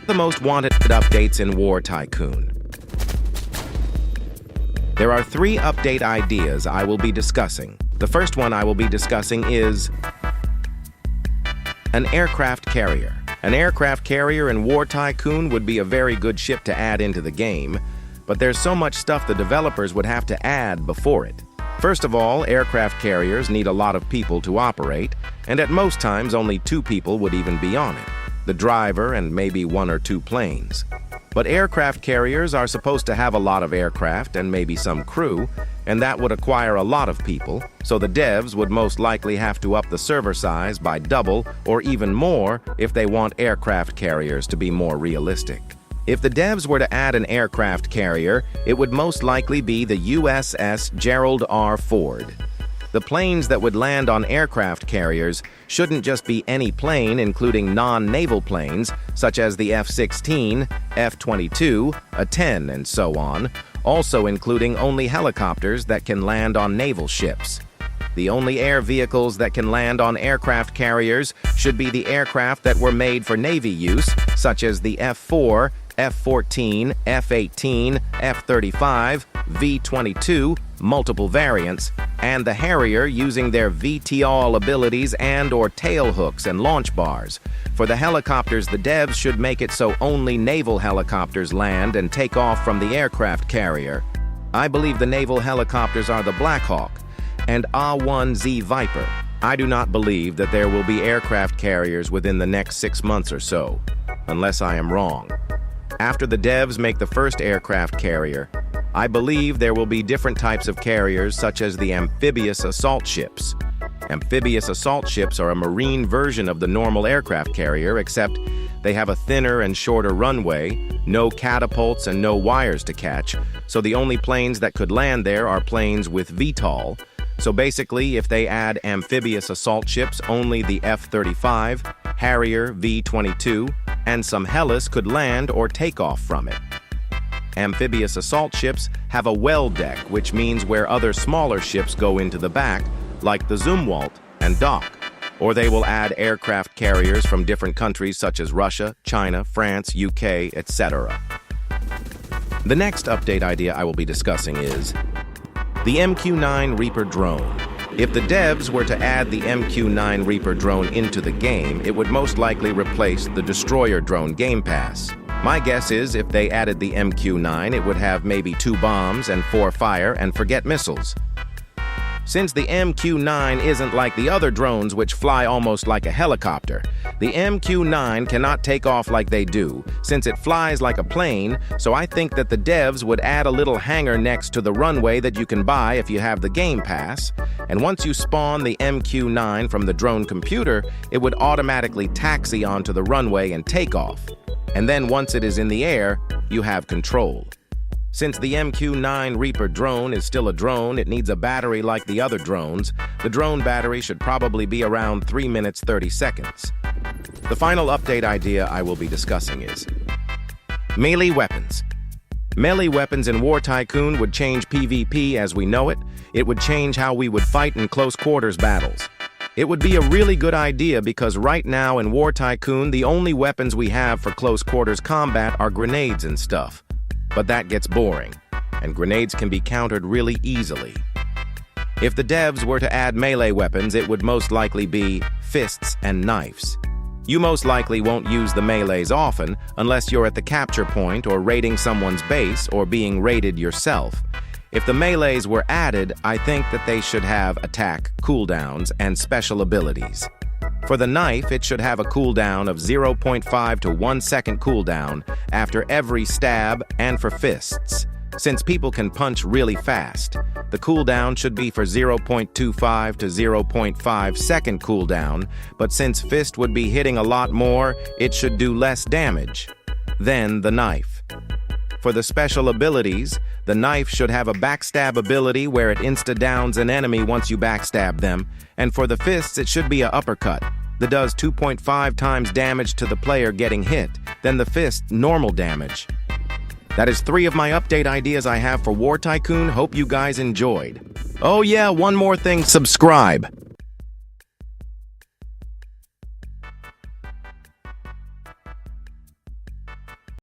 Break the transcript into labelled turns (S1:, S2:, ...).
S1: the most wanted updates in War Tycoon. There are 3 update ideas I will be discussing. The first one I will be discussing is an aircraft carrier. An aircraft carrier in War Tycoon would be a very good ship to add into the game, but there's so much stuff the developers would have to add before it. First of all, aircraft carriers need a lot of people to operate, and at most times only 2 people would even be on it. The driver and maybe 1 or 2 planes. But aircraft carriers are supposed to have a lot of aircraft and maybe some crew, and that would acquire a lot of people, so the devs would most likely have to up the server size by double or even more if they want aircraft carriers to be more realistic. If the devs were to add an aircraft carrier, it would most likely be the USS Gerald R. Ford. The planes that would land on aircraft carriers shouldn't just be any plane, including non-naval planes, such as the F-16, F-22, a 10, and so on, also including only helicopters that can land on naval ships. The only air vehicles that can land on aircraft carriers should be the aircraft that were made for Navy use, such as the F-4, F-14, F-18, F-35, V-22, multiple variants, and the Harrier using their VTOL abilities and/or tail hooks and launch bars. For the helicopters, the devs should make it so only naval helicopters land and take off from the aircraft carrier. I believe the naval helicopters are the Black Hawk and A-1Z Viper. I do not believe that there will be aircraft carriers within the next 6 months or so, unless I am wrong. After the devs make the first aircraft carrier, I believe there will be different types of carriers such as the amphibious assault ships. Amphibious assault ships are a marine version of the normal aircraft carrier, except they have a thinner and shorter runway, no catapults and no wires to catch, so the only planes that could land there are planes with VTOL. So basically, if they add amphibious assault ships, only the F-35, Harrier, V-22, and some helis could land or take off from it. Amphibious assault ships have a well deck, which means where other smaller ships go into the back, like the Zumwalt, and dock. Or they will add aircraft carriers from different countries such as Russia, China, France, UK, etc. The next update idea I will be discussing is the MQ-9 Reaper drone. If the devs were to add the MQ-9 Reaper drone into the game, it would most likely replace the Destroyer drone Game Pass. My guess is if they added the MQ-9, it would have maybe 2 bombs and 4 fire and forget missiles. Since the MQ-9 isn't like the other drones which fly almost like a helicopter, the MQ-9 cannot take off like they do, since it flies like a plane, so I think that the devs would add a little hangar next to the runway that you can buy if you have the Game Pass, and once you spawn the MQ-9 from the drone computer, it would automatically taxi onto the runway and take off. And then once it is in the air, you have control. Since the MQ-9 Reaper drone is still a drone, it needs a battery like the other drones. The drone battery should probably be around 3 minutes 30 seconds. The final update idea I will be discussing is melee weapons. Melee weapons in War Tycoon would change PvP as we know it. It would change how we would fight in close quarters battles. It would be a really good idea because right now in War Tycoon, the only weapons we have for close quarters combat are grenades and stuff. But that gets boring, and grenades can be countered really easily. If the devs were to add melee weapons, it would most likely be fists and knives. You most likely won't use the melees often unless you're at the capture point or raiding someone's base or being raided yourself. If the melees were added, I think that they should have attack, cooldowns, and special abilities. For the knife, it should have a cooldown of 0.5 to 1 second cooldown after every stab, and for fists, since people can punch really fast, the cooldown should be for 0.25 to 0.5 second cooldown, but since fist would be hitting a lot more, it should do less damage. Then the knife. For the special abilities, the knife should have a backstab ability where it insta-downs an enemy once you backstab them, and for the fists it should be a uppercut that does 2.5 times damage to the player getting hit, then the fist normal damage. That is 3 of my update ideas I have for War Tycoon. Hope you guys enjoyed. Oh yeah, one more thing, subscribe.